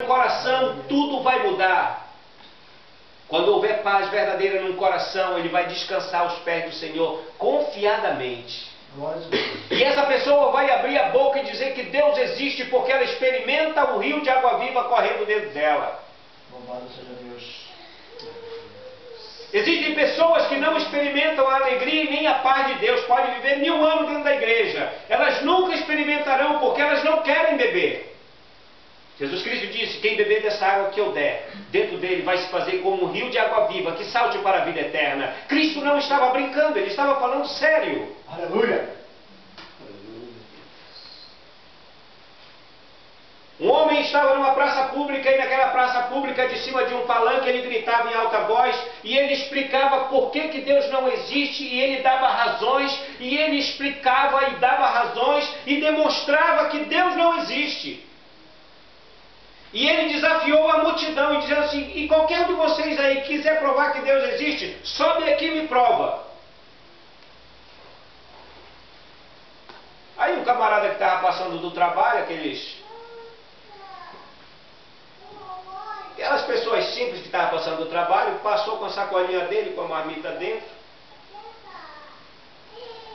no coração, tudo vai mudar. Quando houver paz verdadeira no coração, ele vai descansar aos pés do Senhor confiadamente. E essa pessoa vai abrir a boca e dizer que Deus existe porque ela experimenta o rio de água viva correndo dentro dela. Louvado seja Deus. Existem pessoas que não experimentam a alegria e nem a paz de Deus. Podem viver 1000 anos dentro da igreja. Elas nunca experimentarão porque elas não querem beber. Jesus Cristo disse: quem beber dessa água que eu der, dentro dele vai se fazer como um rio de água viva que salte para a vida eterna. Cristo não estava brincando, ele estava falando sério. Aleluia. Um homem estava numa praça pública e naquela praça pública, de cima de um palanque, ele gritava em alta voz e ele explicava por que Deus não existe, e ele dava razões, e ele explicava e dava razões e demonstrava que Deus não existe. E ele desafiou a multidão e dizendo assim: e qualquer um de vocês aí quiser provar que Deus existe, sobe aqui e me prova. Aí um camarada que estava passando do trabalho, aquelas pessoas simples que estavam passando do trabalho, passou com a sacolinha dele, com a marmita dentro,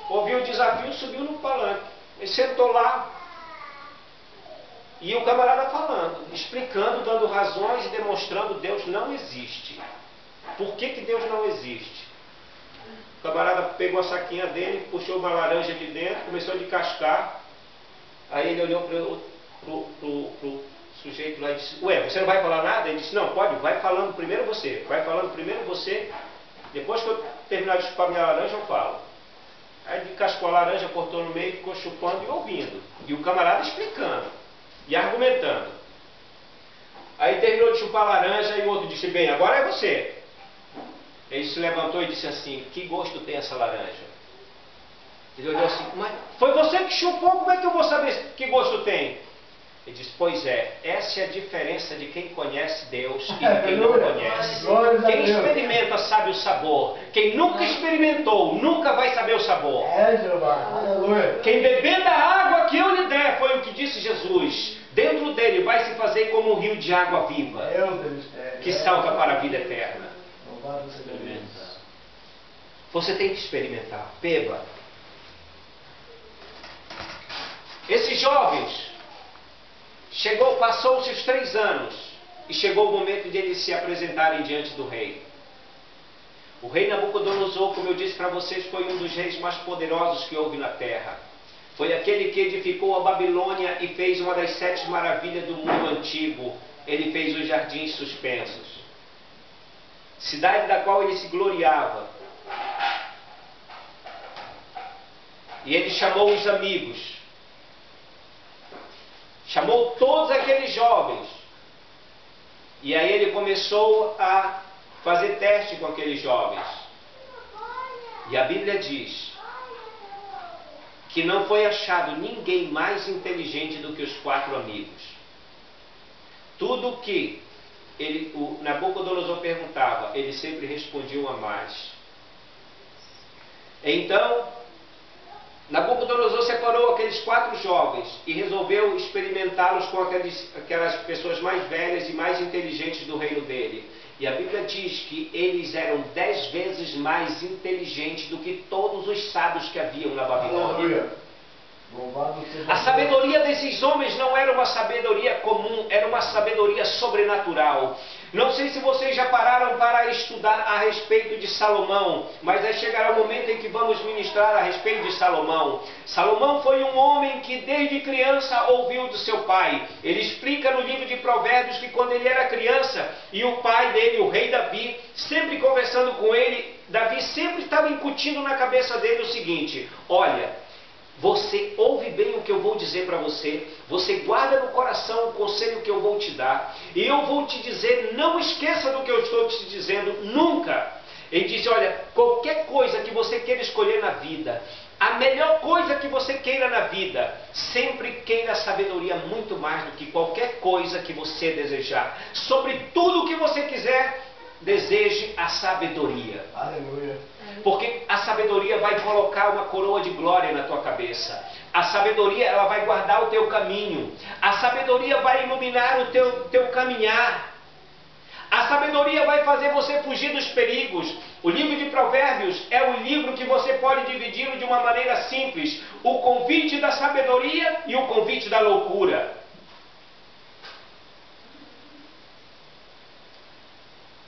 ouviu o desafio, subiu no palanque, ele sentou lá. E o camarada falando, explicando, dando razões e demonstrando que Deus não existe. Por que Deus não existe? O camarada pegou a saquinha dele, puxou uma laranja de dentro, começou a descascar. Aí ele olhou pro sujeito lá e disse: ué, você não vai falar nada? Ele disse: não, pode, vai falando primeiro você. Vai falando primeiro você. Depois que eu terminar de chupar minha laranja, eu falo. Aí ele descascou a laranja, cortou no meio, ficou chupando e ouvindo. E o camarada explicando e argumentando. Aí terminou de chupar a laranja e o outro disse: bem, agora é você. Ele se levantou e disse assim: que gosto tem essa laranja? Ele olhou assim: mas foi você que chupou, como é que eu vou saber que gosto tem? Ele disse: pois é, essa é a diferença de quem conhece Deus e de quem não conhece. Quem experimenta sabe o sabor. Quem nunca experimentou, nunca vai saber o sabor. Quem beber da água que eu lhe der, foi o que disse Jesus, dentro dele vai se fazer como um rio de água viva, que salta para a vida eterna. Você tem que experimentar. Beba. Esses jovens, passou-se os 3 anos e chegou o momento de eles se apresentarem diante do rei. O rei Nabucodonosor, como eu disse para vocês, foi um dos reis mais poderosos que houve na terra. Foi aquele que edificou a Babilônia e fez uma das 7 maravilhas do mundo antigo. Ele fez os jardins suspensos, cidade da qual ele se gloriava. E ele chamou os amigos, chamou todos aqueles jovens, e aí ele começou a fazer teste com aqueles jovens. E a Bíblia diz que não foi achado ninguém mais inteligente do que os 4 amigos. Tudo que o Nabucodonosor perguntava, eles sempre respondiam a mais. Então Nabucodonosor separou aqueles 4 jovens e resolveu experimentá-los com aquelas pessoas mais velhas e mais inteligentes do reino dele. E a Bíblia diz que eles eram 10 vezes mais inteligentes do que todos os sábios que haviam na Babilônia. A sabedoria desses homens não era uma sabedoria comum, era uma sabedoria sobrenatural. Não sei se vocês já pararam para estudar a respeito de Salomão, mas aí chegará o momento em que vamos ministrar a respeito de Salomão. Salomão foi um homem que desde criança ouviu do seu pai. Ele explica no livro de Provérbios que quando ele era criança e o pai dele, o rei Davi, sempre conversando com ele, Davi sempre estava incutindo na cabeça dele o seguinte: olha, você ouve bem o que eu vou dizer para você, você guarda no coração o conselho que eu vou te dar, e eu vou te dizer, não esqueça do que eu estou te dizendo, nunca. Ele disse: olha, qualquer coisa que você queira escolher na vida, a melhor coisa que você queira na vida, sempre queira a sabedoria muito mais do que qualquer coisa que você desejar. Sobre tudo o que você quiser, deseje a sabedoria. Aleluia. Porque a sabedoria vai colocar uma coroa de glória na tua cabeça. A sabedoria, ela vai guardar o teu caminho. A sabedoria vai iluminar o teu caminhar. A sabedoria vai fazer você fugir dos perigos. O livro de Provérbios é um livro que você pode dividi-lo de uma maneira simples. O convite da sabedoria e o convite da loucura.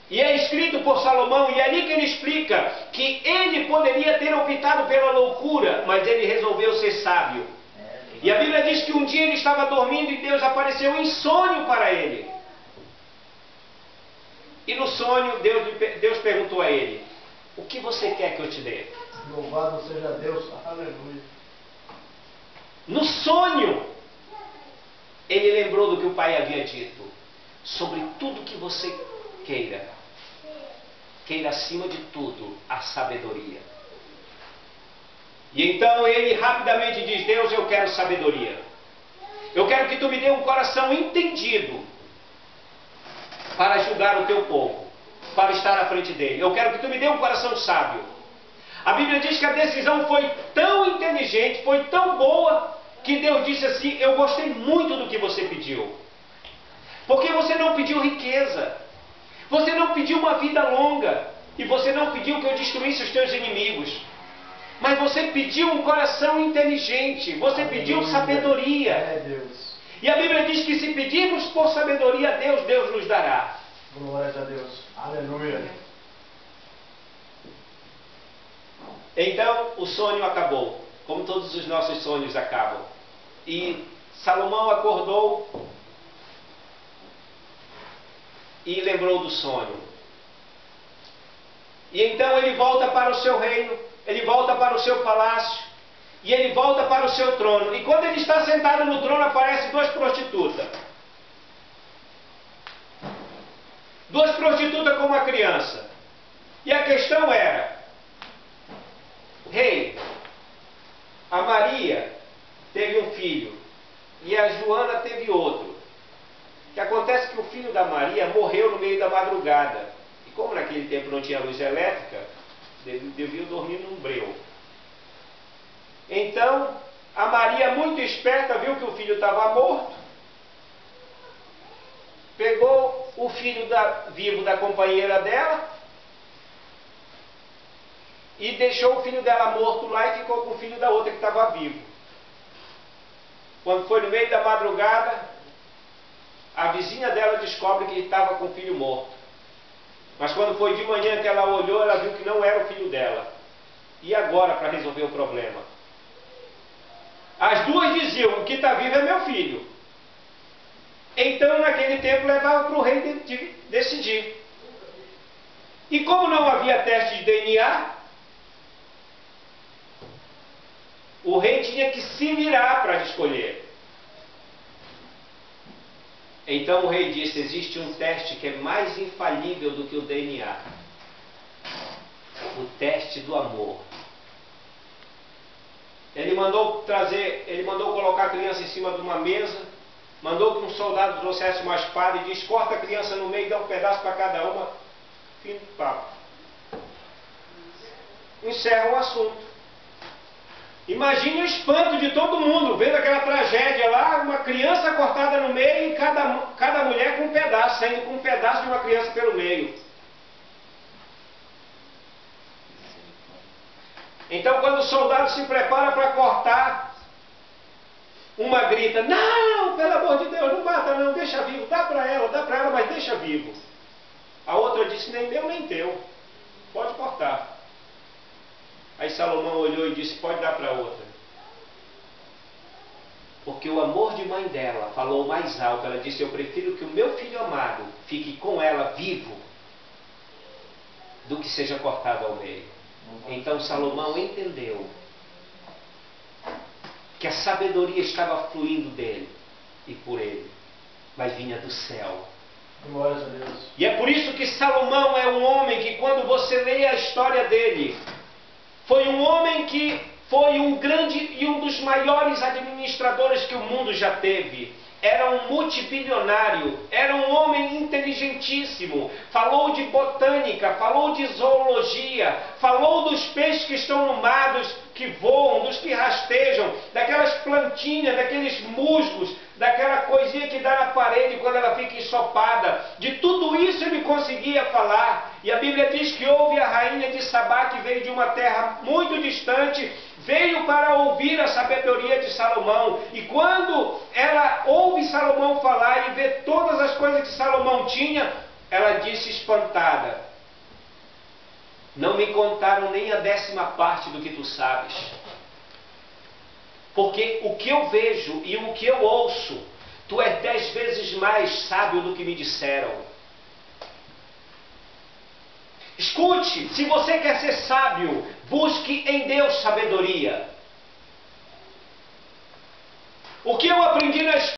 E é escrito por Salomão, e é ali que ele explica que ele poderia ter optado pela loucura, mas ele resolveu ser sábio. E a Bíblia diz que um dia ele estava dormindo e Deus apareceu em sonho para ele. E no sonho Deus perguntou a ele: o que você quer que eu te dê? Louvado seja Deus, aleluia. No sonho, ele lembrou do que o pai havia dito: sobre tudo que você queira acima de tudo a sabedoria. E então ele rapidamente diz: Deus, eu quero sabedoria. Eu quero que tu me dê um coração entendido para julgar o teu povo, para estar à frente dele. Eu quero que tu me dê um coração sábio. A Bíblia diz que a decisão foi tão inteligente, foi tão boa, que Deus disse assim: eu gostei muito do que você pediu. Porque você não pediu riqueza, você não pediu uma vida longa, e você não pediu que eu destruísse os teus inimigos, mas você pediu um coração inteligente, você pediu sabedoria. Deus. E a Bíblia diz que se pedirmos por sabedoria a Deus, Deus nos dará. Glória a Deus, aleluia. Então o sonho acabou, como todos os nossos sonhos acabam. E Salomão acordou e lembrou do sonho. E então ele volta para o seu reino, ele volta para o seu palácio, e ele volta para o seu trono. E quando ele está sentado no trono, aparecem duas prostitutas. Duas prostitutas com uma criança. E a questão era: rei, a Maria teve um filho e a Joana teve outro. O que acontece é que o filho da Maria morreu no meio da madrugada. E como naquele tempo não tinha luz elétrica, deviam dormir num breu. Então, a Maria, muito esperta, viu que o filho estava morto, pegou o filho vivo da companheira dela e deixou o filho dela morto lá e ficou com o filho da outra que estava vivo. Quando foi no meio da madrugada, a vizinha dela descobre que estava com o filho morto. Mas quando foi de manhã que ela olhou, ela viu que não era o filho dela. E agora para resolver o problema? As duas diziam: o que está vivo é meu filho. Então naquele tempo levava para o rei decidir. E como não havia teste de DNA, o rei tinha que se virar para escolher. Então o rei disse: existe um teste que é mais infalível do que o DNA. O teste do amor. Ele mandou colocar a criança em cima de uma mesa, mandou que um soldado trouxesse uma espada e disse: corta a criança no meio e dá um pedaço para cada uma. Fim do papo. Encerra o assunto. Imagine o espanto de todo mundo, vendo aquela tragédia lá, uma criança cortada no meio e cada mulher com um pedaço, saindo com um pedaço de uma criança pelo meio. Então quando o soldado se prepara para cortar, uma grita: não, pelo amor de Deus, não mata não, deixa vivo, dá para ela, mas deixa vivo. A outra disse: nem meu nem teu, pode cortar. Aí Salomão olhou e disse: pode dar para outra. Porque o amor de mãe dela falou mais alto. Ela disse: eu prefiro que o meu filho amado fique com ela vivo do que seja cortado ao meio. Então Salomão entendeu que a sabedoria estava fluindo dele e por ele, mas vinha do céu. Glória a Deus. E é por isso que Salomão é um homem que, quando você lê a história dele, foi um homem que foi um grande e um dos maiores administradores que o mundo já teve. Era um multibilionário, era um homem inteligentíssimo, falou de botânica, falou de zoologia, falou dos peixes que estão que voam, dos que rastejam, daquelas plantinhas, daqueles musgos, daquela coisinha que dá na parede quando ela fica ensopada. De tudo isso ele conseguia falar. E a Bíblia diz que houve a rainha de Sabá, que veio de uma terra muito distante, veio para ouvir a sabedoria de Salomão. E quando ela ouve Salomão falar e vê todas as coisas que Salomão tinha, ela disse espantada: não me contaram nem a 10ª parte do que tu sabes. Porque o que eu vejo e o que eu ouço, tu és 10 vezes mais sábio do que me disseram. Escute, se você quer ser sábio, busque em Deus sabedoria. O que eu aprendi na escola